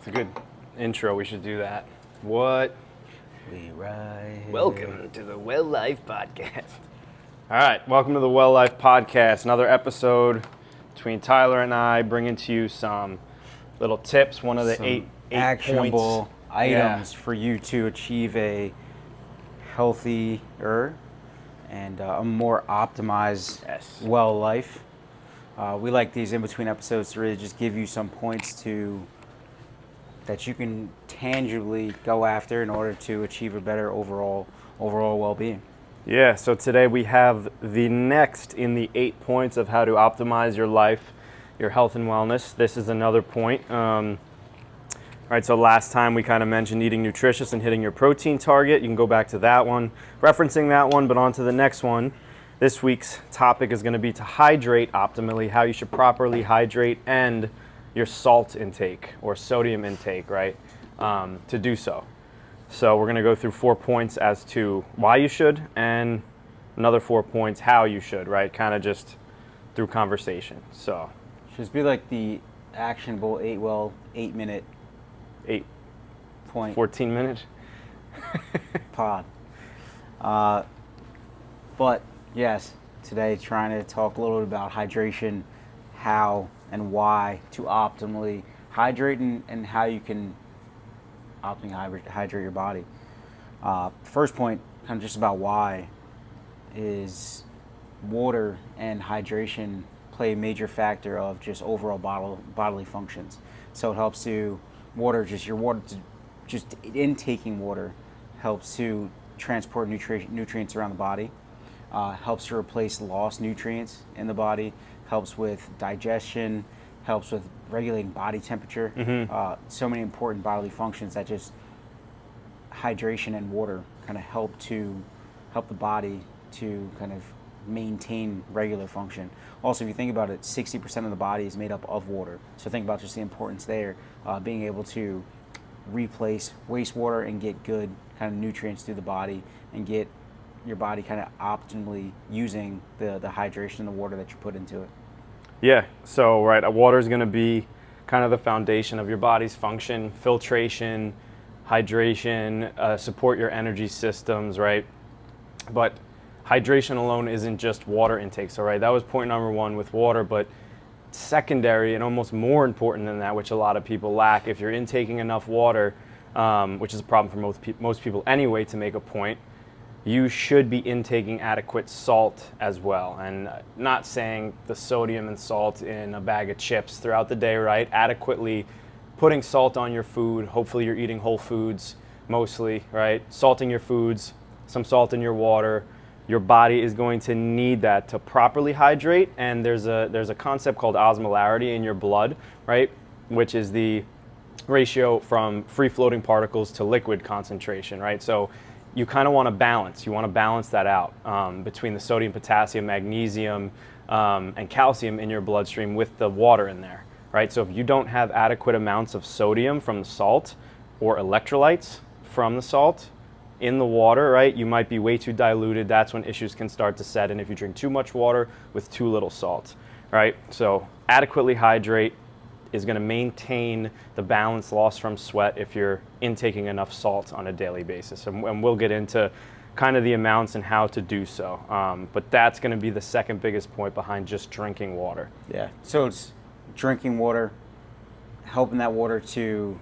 It's a good intro. We should do that. What? We ride. Welcome to the Well Life Podcast. All right, welcome to the Well Life Podcast. Another episode between Tyler and I, bringing to you some little tips. One of the eight actionable points. items for you to achieve a healthier and a more optimized well life. We like these in between episodes to really just give you some points that you can tangibly go after in order to achieve a better overall well-being. Yeah, so today we have the next in the 8 points of how to optimize your life, your health and wellness. This is another point. All right, so last time we kind of mentioned eating nutritious and hitting your protein target. You can go back to that one, referencing that one, but on to the next one. This week's topic is going to be to hydrate optimally, how you should properly hydrate, and your salt intake or sodium intake, right, to do so. So we're going to go through 4 points as to why you should, and another 4 points how you should, right, kind of just through conversation. So Should be like the actionable 8-minute 14-minute pod. But yes, today trying to talk a little bit about hydration, how and why to optimally hydrate, and how you can optimally hydrate your body. First point, kind of just about why, is water and hydration play a major factor of just overall bodily functions. So it helps to just intaking water helps to transport nutrients around the body, helps to replace lost nutrients in the body, helps with digestion, helps with regulating body temperature. So many important bodily functions that just hydration and water kind of help the body to kind of maintain regular function. Also, if you think about it, 60% of the body is made up of water. So think about just the importance there, being able to replace wastewater and get good kind of nutrients through the body and get your body kind of optimally using the hydration and the water that you put into it. Yeah, so right, water is going to be kind of the foundation of your body's function, filtration, hydration, support your energy systems, right? But hydration alone isn't just water intake. So right, that was point number 1 with water, but secondary and almost more important than that, which a lot of people lack, if you're intaking enough water, which is a problem for most people anyway, to make a point, you should be intaking adequate salt as well. And not saying the sodium and salt in a bag of chips throughout the day, right? Adequately putting salt on your food. Hopefully you're eating whole foods mostly, right? Salting your foods, some salt in your water. Your body is going to need that to properly hydrate. And there's a concept called osmolarity in your blood, right? Which is the ratio from free-floating particles to liquid concentration, right? So you kind of want to balance. You want to balance that out between the sodium, potassium, magnesium, and calcium in your bloodstream with the water in there, right? So if you don't have adequate amounts of sodium from the salt or electrolytes from the salt in the water, right, you might be way too diluted. That's when issues can start to set in if you drink too much water with too little salt, right? So adequately hydrate is going to maintain the balance lost from sweat if you're intaking enough salt on a daily basis. And we'll get into kind of the amounts and how to do so. But that's going to be the second biggest point behind just drinking water. Yeah, so it's drinking water, helping that water to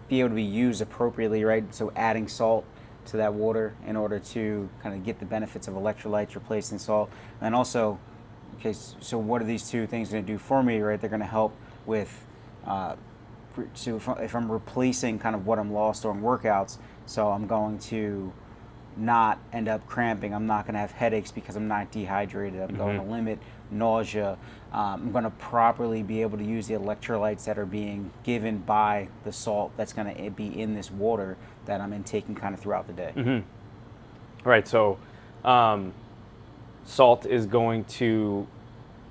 be able to be used appropriately, right? So adding salt to that water in order to kind of get the benefits of electrolytes replacing salt. And also, okay, so what are these two things going to do for me, right? They're going to help with, so if I'm replacing kind of what I'm lost during workouts, so I'm going to not end up cramping. I'm not going to have headaches because I'm not dehydrated. I'm going to limit nausea. I'm going to properly be able to use the electrolytes that are being given by the salt that's going to be in this water that I'm intaking kind of throughout the day. Right, so salt is going to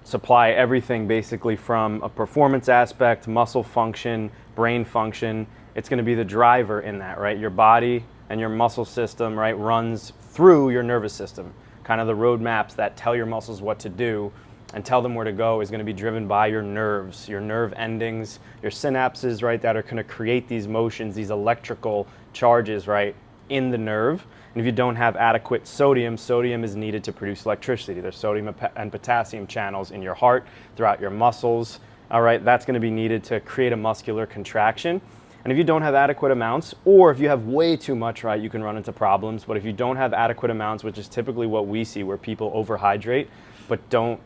supply everything basically from a performance aspect, muscle function, brain function. It's going to be the driver in that, right? Your body and your muscle system, right, runs through your nervous system, kind of the road maps that tell your muscles what to do. and tell them where to go is going to be driven by your nerves, your nerve endings, your synapses, right, that are going to create these motions, these electrical charges, right, in the nerve. And if you don't have adequate sodium, sodium is needed to produce electricity. There's sodium and potassium channels in your heart, throughout your muscles, all right, that's going to be needed to create a muscular contraction. And if you don't have adequate amounts, or if you have way too much, right, you can run into problems. But if you don't have adequate amounts, which is typically what we see where people overhydrate, but don't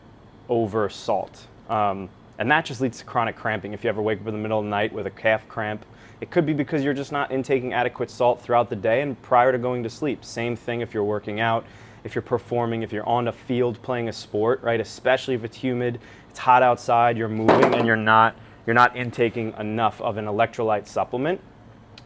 over salt. And that just leads to chronic cramping. If you ever wake up in the middle of the night with a calf cramp, it could be because you're just not intaking adequate salt throughout the day and prior to going to sleep. Same thing if you're working out, if you're performing, if you're on a field playing a sport, right, especially if it's humid, it's hot outside, you're moving and you're not intaking enough of an electrolyte supplement.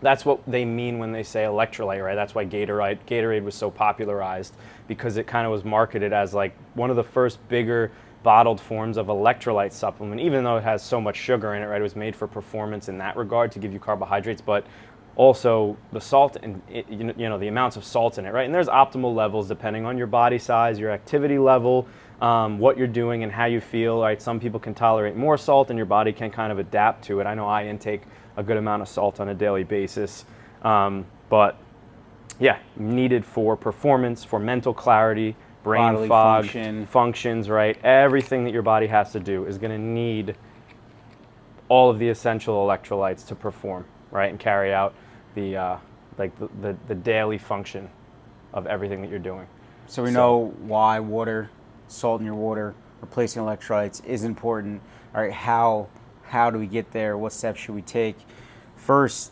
That's what they mean when they say electrolyte, right? That's why Gatorade was so popularized, because it kind of was marketed as like one of the first bigger bottled forms of electrolyte supplement, even though it has so much sugar in it, right? It was made for performance in that regard, to give you carbohydrates, but also the salt and the amounts of salt in it, right? And there's optimal levels depending on your body size, your activity level, what you're doing and how you feel, right? Some people can tolerate more salt and your body can kind of adapt to it. I know I intake a good amount of salt on a daily basis, but yeah, needed for performance, for mental clarity, brain Bodily fog, function. functions, right? Everything that your body has to do is going to need all of the essential electrolytes to perform, right? And carry out the daily function of everything that you're doing. So we know why salt in your water, replacing electrolytes is important. All right, how do we get there? What steps should we take? First,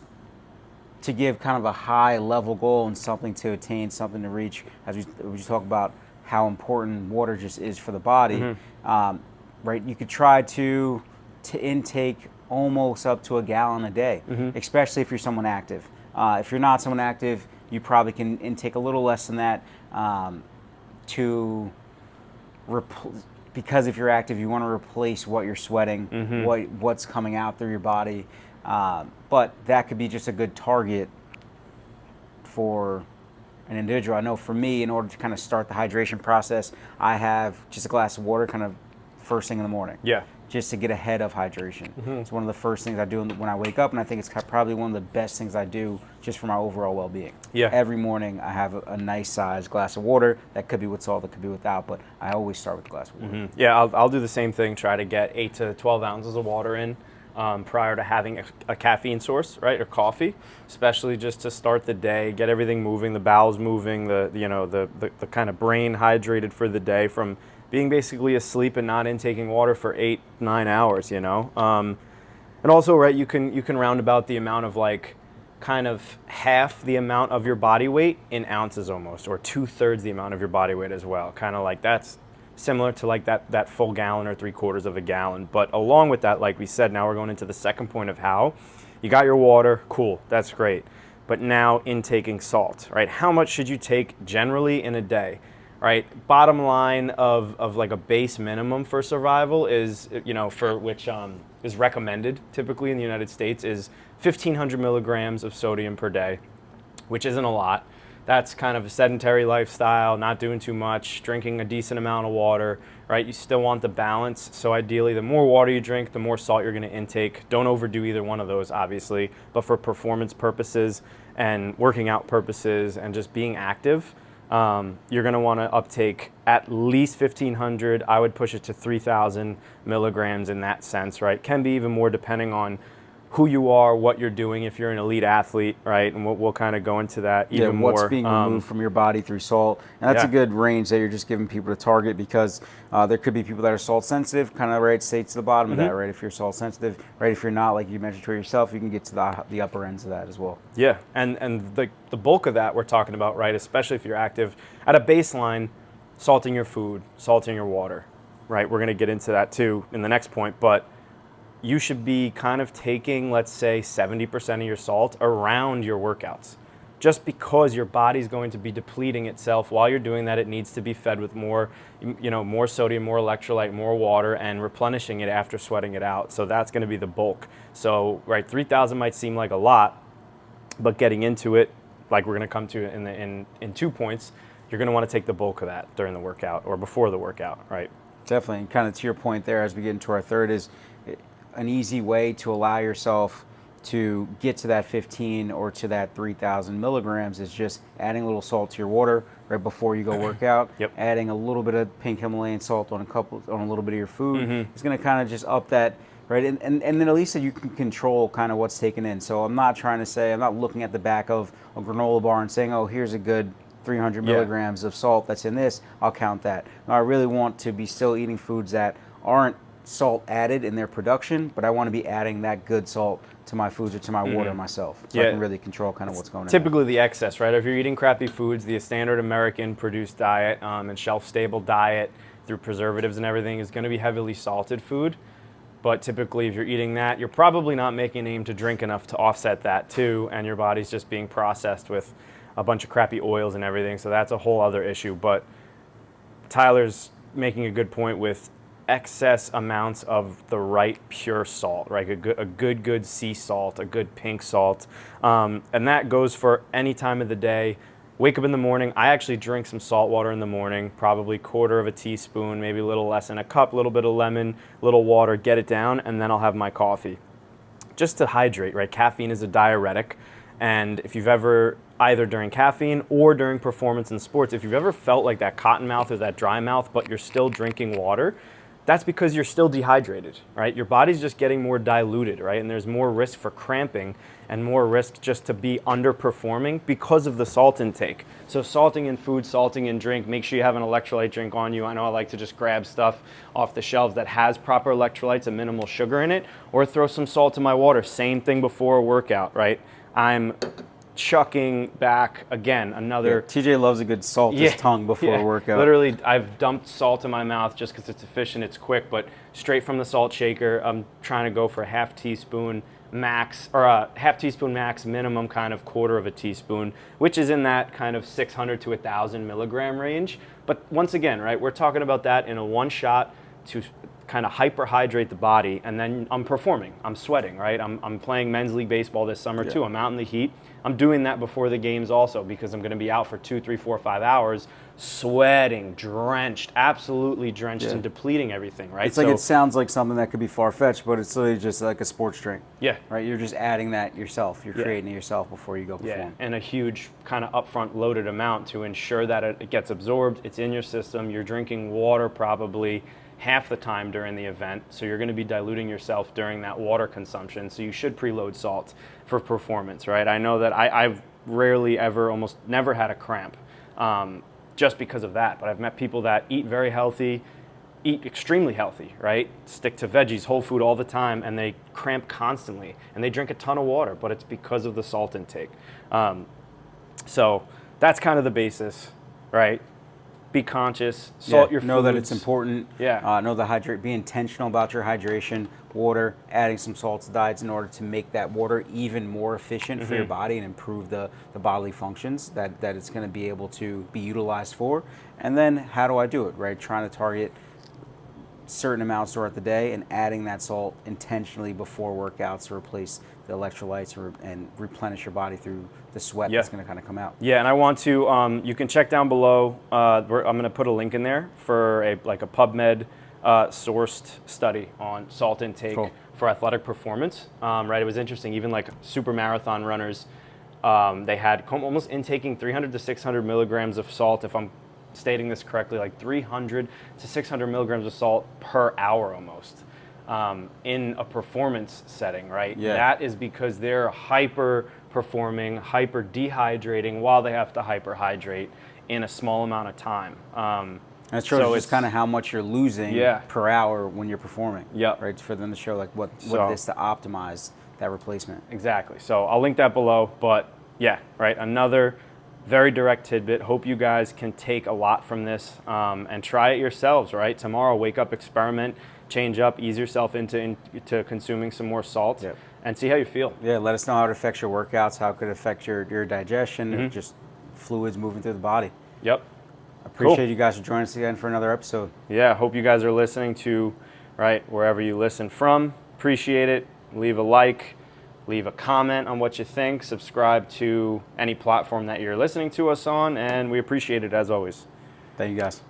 to give kind of a high level goal and something to attain, something to reach, as we talk about how important water just is for the body, right? You could try to intake almost up to a gallon a day, especially if you're someone active. If you're not someone active, you probably can intake a little less than that, because if you're active, you want to replace what you're sweating, what's coming out through your body. But that could be just a good target for an individual. I know for me, in order to kind of start the hydration process, I have just a glass of water kind of first thing in the morning. Yeah. Just to get ahead of hydration. It's one of the first things I do when I wake up, and I think it's probably one of the best things I do just for my overall well-being. Yeah. Every morning I have a nice sized glass of water. That could be with salt, that could be without, but I always start with a glass of water. Yeah, I'll do the same thing, try to get 8 to 12 ounces of water in prior to having a caffeine source, right, or coffee, especially just to start the day, get everything moving, the bowels moving, the kind of brain hydrated for the day from being basically asleep and not intaking water for 8-9 hours, and also, right, you can round about the amount of like kind of half the amount of your body weight in ounces almost, or 2/3 the amount of your body weight as well. Kind of like that's similar to like that full gallon or 3/4 of a gallon. But along with that, like we said, now we're going into the second point of how you got your water, cool, that's great. But now intaking salt, right? How much should you take generally in a day? Right, bottom line of like a base minimum for survival is, for which is recommended typically in the United States, is 1,500 milligrams of sodium per day, which isn't a lot. That's kind of a sedentary lifestyle, not doing too much, drinking a decent amount of water, right? You still want the balance. So ideally, the more water you drink, the more salt you're going to intake. Don't overdo either one of those, obviously, but for performance purposes and working out purposes and just being active, you're going to want to uptake at least 1,500. I would push it to 3,000 milligrams in that sense, right? Can be even more depending on who you are, what you're doing, if you're an elite athlete, right? And we'll kind of go into that even more. What's being removed from your body through salt. And that's a good range that you're just giving people to target, because there could be people that are salt sensitive, kind of right, stay to the bottom of that, right? If you're salt sensitive, right? If you're not, like you mentioned for yourself, you can get to the upper ends of that as well. Yeah, and the bulk of that we're talking about, right? Especially if you're active, at a baseline, salting your food, salting your water, right? We're going to get into that too in the next point, but you should be kind of taking, let's say, 70% of your salt around your workouts. Just because your body's going to be depleting itself while you're doing that, it needs to be fed with more sodium, more electrolyte, more water, and replenishing it after sweating it out. So that's going to be the bulk. So, right, 3,000 might seem like a lot, but getting into it, like we're going to come to in 2 points, you're going to want to take the bulk of that during the workout or before the workout, right? Definitely. And kind of to your point there, as we get into our third, is an easy way to allow yourself to get to that 15 or to that 3,000 milligrams is just adding a little salt to your water right before you go work out. Yep. Adding a little bit of pink Himalayan salt on a little bit of your food. It's going to kind of just up that, right? And then at least you can control kind of what's taken in. So I'm not trying to say, I'm not looking at the back of a granola bar and saying, oh, here's a good 300 milligrams of salt that's in this, I'll count that. No, I really want to be still eating foods that aren't salt added in their production, but I want to be adding that good salt to my foods or to my water myself, so I can really control kind of what's going on. Typically the excess, right? If you're eating crappy foods, the standard American produced diet and shelf-stable diet through preservatives and everything is going to be heavily salted food. But typically if you're eating that, you're probably not making an aim to drink enough to offset that too, and your body's just being processed with a bunch of crappy oils and everything, so that's a whole other issue. But Tyler's making a good point with excess amounts of the right pure salt, right? A good sea salt, a good pink salt, and that goes for any time of the day. Wake up in the morning. I actually drink some salt water in the morning, probably quarter of a teaspoon, maybe a little less than a cup, a little bit of lemon, little water, get it down, and then I'll have my coffee. Just to hydrate, right? Caffeine is a diuretic, and if you've ever, either during caffeine or during performance in sports, if you've ever felt like that cotton mouth or that dry mouth, but you're still drinking water, that's because you're still dehydrated, right? Your body's just getting more diluted, right? And there's more risk for cramping and more risk just to be underperforming because of the salt intake. So salting in food, salting in drink, make sure you have an electrolyte drink on you. I know I like to just grab stuff off the shelves that has proper electrolytes and minimal sugar in it, or throw some salt in my water. Same thing before a workout, right? I'm chucking back again another. TJ loves a good salt his tongue before a workout. Literally, I've dumped salt in my mouth just because it's efficient, it's quick, but straight from the salt shaker. I'm trying to go for a half teaspoon max, or a half teaspoon max, minimum kind of quarter of a teaspoon, which is in that kind of 600 to 1,000 milligram range. But once again, right, we're talking about that in a one shot to kind of hyperhydrate the body, and then I'm performing, I'm sweating, right? I'm playing men's league baseball this summer too. I'm out in the heat. I'm doing that before the games also because I'm going to be out for 2, 3, 4, 5 hours, sweating, drenched, absolutely drenched and depleting everything, right? It's like, it sounds like something that could be far-fetched, but it's literally just like a sports drink. Yeah. Right? You're just adding that yourself. You're creating it yourself before you go perform. Yeah, and a huge kind of upfront loaded amount to ensure that it gets absorbed, it's in your system, you're drinking water probably half the time during the event, so you're going to be diluting yourself during that water consumption, so you should preload salt for performance, right? I know that I've rarely ever, almost never had a cramp just because of that, but I've met people that eat very healthy, eat extremely healthy, right? Stick to veggies, whole food all the time, and they cramp constantly, and they drink a ton of water, but it's because of the salt intake. So that's kind of the basis, right? Be conscious, salt your foods. Know that it's important. Yeah. Know the hydrate. Be intentional about your hydration, water, adding some salts to diets in order to make that water even more efficient for your body and improve the bodily functions that it's going to be able to be utilized for. And then how do I do it, right? Trying to target certain amounts throughout the day and adding that salt intentionally before workouts to replace the electrolytes and replenish your body through the sweat that's going to kind of come out. Yeah, and I want to, you can check down below, I'm going to put a link in there for a PubMed sourced study on salt intake for athletic performance, right? It was interesting, even like super marathon runners, they had almost intaking 300 to 600 milligrams of salt, if I'm stating this correctly, like 300 to 600 milligrams of salt per hour almost in a performance setting, right? Yeah. That is because they're hyper performing, hyper dehydrating while they have to hyperhydrate in a small amount of time. That shows so just kind of how much you're losing per hour when you're performing. Right, for them to show like what it is to optimize that replacement. Exactly. So I'll link that below. But yeah, right. Another very direct tidbit. Hope you guys can take a lot from this and try it yourselves, right? Tomorrow, wake up, experiment, change up, ease yourself into consuming some more salt, and see how you feel. Yeah, let us know how it affects your workouts, how it could affect your digestion, just fluids moving through the body. Yep. Appreciate you guys for joining us again for another episode. Yeah, hope you guys are listening to, right, wherever you listen from. Appreciate it. Leave a like. Leave a comment on what you think. Subscribe to any platform that you're listening to us on, and we appreciate it as always. Thank you guys.